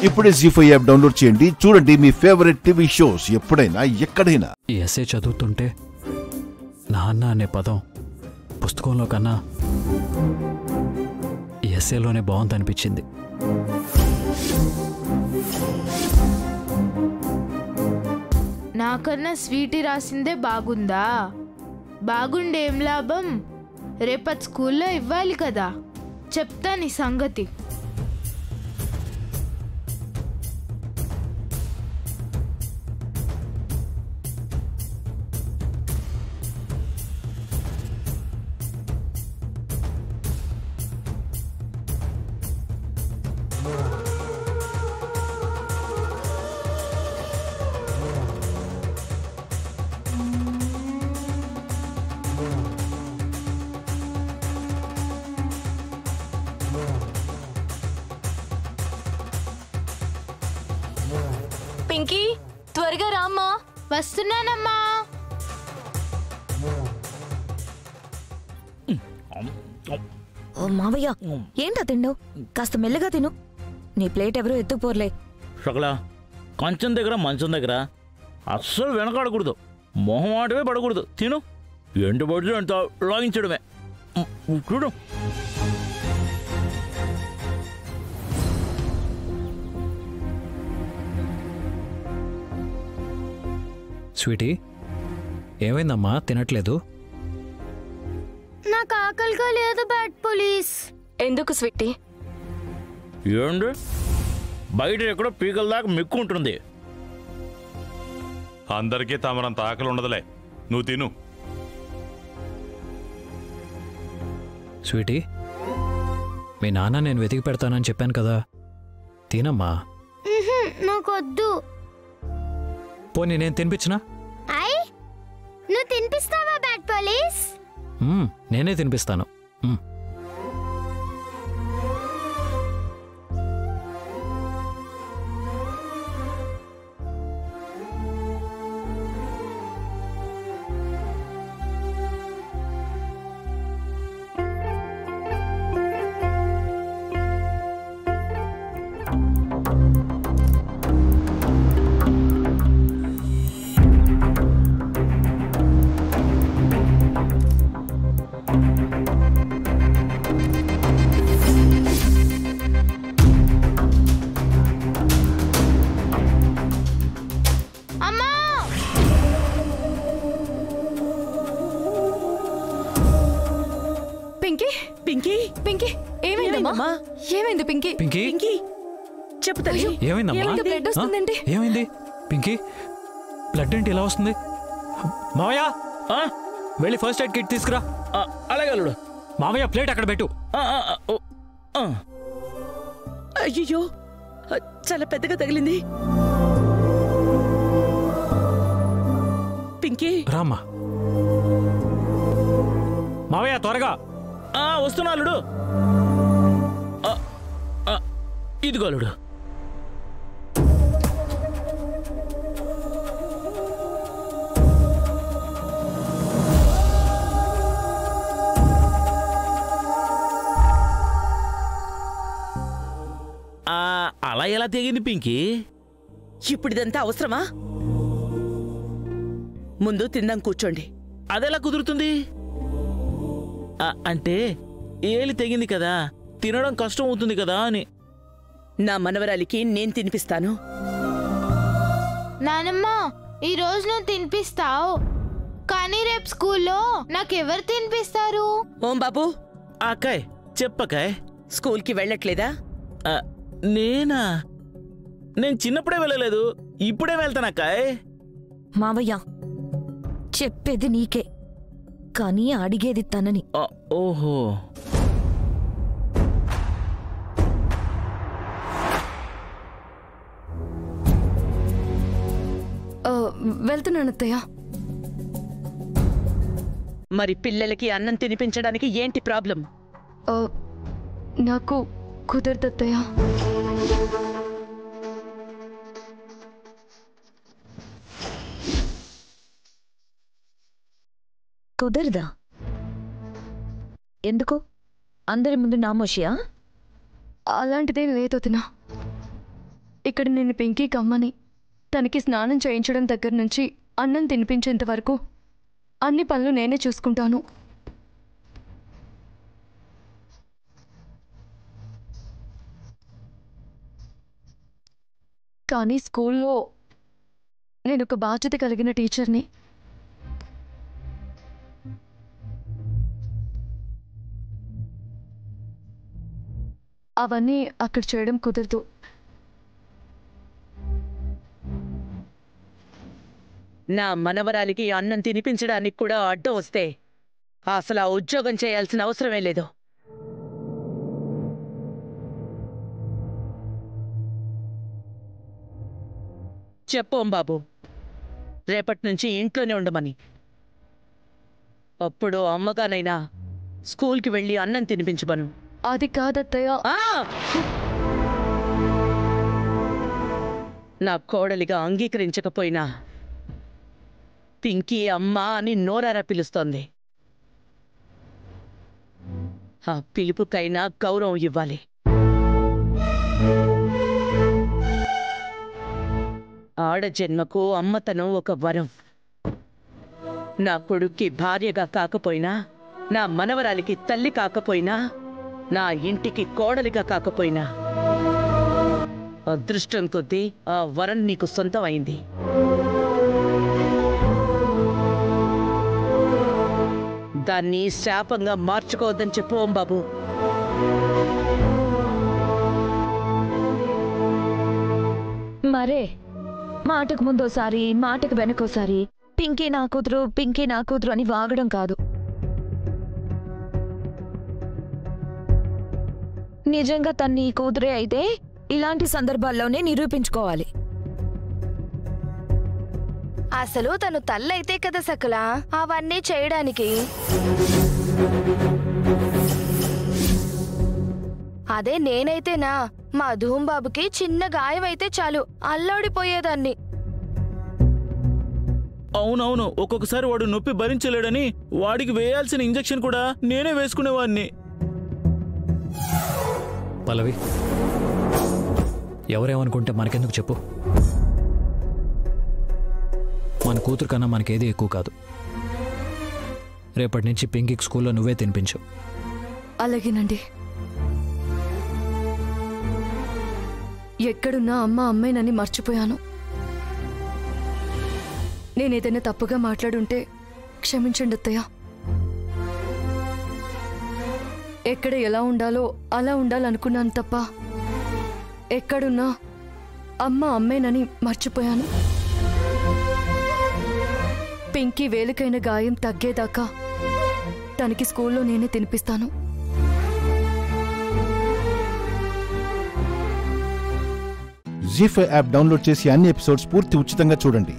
ఇప్పుడే జీ5 app download చేయండి. చూడండి మీ ఫేవరెట్ టీవీ షోస్ ఎప్పుడైనా ఎక్కడైనా. ఈ ఎస్ఏ చదువుతుంటే నాన్న అనే పదం పుస్తకంలో కన్నా ఈ ఎస్ఏలోనే బాగుందనిపించింది. నాకన్నా స్వీటీ రాసిందే బాగుందా? బాగుండేం లాభం? రేపటి స్కూల్లో ఇవ్వాలి కదా. చెప్తా నీ సంగతి. పింకీ, త్వరగా రామ్మా. వస్తున్నానమ్మా. ఓ మావయ్య, ఏంటా తిండు? కాస్త మెల్లగా తిను. నీ ప్లేట్ ఎవరో ఎత్తుకుపోర్లే. సకలా కంచం దగ్గర మంచం దగ్గర అస్సలు వెనకాడకూడదు, మొహమాటమే పడకూడదు. తిను, ఎండు బొడ్లు ఎంత లాగించడమే. చూడు, స్వీటీ, ఏమైందమ్మా తినట్లేదు? నాకు ఆకలిగా లేదు బ్యాడ్ పోలీస్. ఎందుకు స్వీటీ? ఏంటి బయట ఎక్కడో పీకల దాకా మిక్కు ఉంటుంది. అందరికీ తమరంత ఆకలి ఉండదులే, నువ్వు తిను. స్వీటీ, మీ నాన్న నేను వెతికి పెడతానని చెప్పాను కదా, తినమ్మా. నాకొద్దు. పోనీ నేను తినిపించినా? నువ్వు తినిపిస్తావా బ్యాడ్ పోలీస్? నేనే తినిపిస్తాను. ఏమైంది పింకీ? పింకీ, చెప్పు తల్లి. ఏమైందమ్మా? బ్లడ్ వస్తుందండి. ఏమైంది పింకీ? బ్లడ్ ఏంటి ఇలా వస్తుంది? మావయ్య, వెళ్ళి ఫస్ట్ ఎయిడ్ కిట్ తీసుకురా. అలాగే అల్లుడు. మావయ్య, ప్లేట్ అక్కడ పెట్టు. అయ్యో, చాలా పెద్దగా తగిలింది. పింకీ, రామ్మా. మావయ్య, త్వరగా. వస్తున్నా అల్లుడు. ఇదిగో అల్లుడు. అలా ఎలా తెగింది పింకీ? ఇప్పుడు ఇదంతా అవసరమా? ముందు తిందాం, కూర్చోండి. అదెలా కుదురుతుంది? అంటే ఏలి తెగింది కదా, తినడం కష్టం అవుతుంది కదా అని. నా మనవరాలికి నేను తినిపిస్తాను. నానమ్మ, ఈ రోజు నువ్వు తినిపిస్తావు, కానీ రేపు స్కూల్లో నాకెవరు తినిపిస్తారు? ఓం బాబు. అక్కాయ్, చెప్పకాయ్. స్కూల్కి వెళ్ళట్లేదా? నేనా? నేను చిన్నప్పుడే వెళ్ళలేదు, ఇప్పుడే వెళ్తానక్కాయ్. మావయ్య, చెప్పేది నీకే, కానీ అడిగేది తనని. ఓహో, వెళ్తున్నాను అత్తయ్య. మరి పిల్లలకి అన్నం తినిపించడానికి ఏంటి ప్రాబ్లం? నాకు కుదరదు అత్తయ్య. కుదరదా? ఎందుకు? అందరి ముందు నామోషియా? అలాంటిదేం లేదు వదినా. ఇక్కడ నేను పింకీకి అమ్మని. తనకి స్నానం చేయించడం దగ్గర నుంచి అన్నం తినిపించేంత వరకు అన్ని పనులు నేనే చూసుకుంటాను. కానీ స్కూల్లో నేను ఒక బాధ్యత కలిగిన టీచర్ని. అవన్నీ అక్కడ చేయడం కుదరదు. నా మనవరాలికి అన్నం తినిపించడానికి కూడా అడ్డం వస్తే అసలు ఆ ఉద్యోగం చేయాల్సిన అవసరమే లేదు. చెప్పోం బాబు, రేపటి నుంచి ఇంట్లోనే ఉండమని. అప్పుడు అమ్మగానైనా స్కూల్కి వెళ్ళి అన్నం తినిపించమను. అది కాదత్తయ్య. నా కోడలిగా అంగీకరించకపోయినా పింకీ అమ్మ అని నోరారా పిలుస్తోంది. ఆ పిలుపుకైనా గౌరవం ఇవ్వాలి. ఆడజన్మకు అమ్మతనం ఒక వరం. నా కొడుక్కి భార్యగా కాకపోయినా, నా మనవరాలికి తల్లి కాకపోయినా, నా ఇంటికి కోడలిగా కాకపోయినా అదృష్టం కొద్దీ ఆ వరం నీకు సొంతం అయింది. దాన్ని శాపంగా మార్చుకోవద్దని చెప్పు బాబు. మరే మాటకు ముందోసారి మాటకు వెనకోసారి పింకీ నా కూతురు అని వాగడం కాదు. నిజంగా తన్ని కూతురే అయితే ఇలాంటి సందర్భాల్లోనే నిరూపించుకోవాలి. అసలు తను తల్లైతే కదా సకల అవన్నీ చేయడానికి. అదే నేనైతేనా మా ధూంబాబుకి చిన్న గాయం అయితే చాలు అల్లాడిపోయేదాన్ని. అవునవును, ఒక్కొక్కసారి వాడు నొప్పి భరించలేడని వాడికి వేయాల్సిన ఇంజెక్షన్ కూడా నేనే వేసుకునేవాడిని. పల్లవి, ఎవరేమనుకుంటే మనకెందుకు చెప్పు. మన కూతురు కన్నా మనకేది ఎక్కువ కాదు. రేపటి నుంచి పింకీకి స్కూల్లో నువ్వే తినిపించు. అలాగేనండి. ఎక్కడున్నా అమ్మ అమ్మాయినని మర్చిపోయాను. నేనేదైనా తప్పుగా మాట్లాడుంటే క్షమించండి అత్తయ్య. ఎక్కడ ఎలా ఉండాలో అలా ఉండాలనుకున్నాను తప్ప ఎక్కడున్నా అమ్మ అమ్మేనని మర్చిపోయాను. పింకీ వేలికైన గాయం తగ్గేదాకా తనకి స్కూల్లో నేనే తినిపిస్తాను. జీ5 యాప్ డౌన్లోడ్ చేసి అన్ని ఎపిసోడ్స్ పూర్తి ఉచితంగా చూడండి.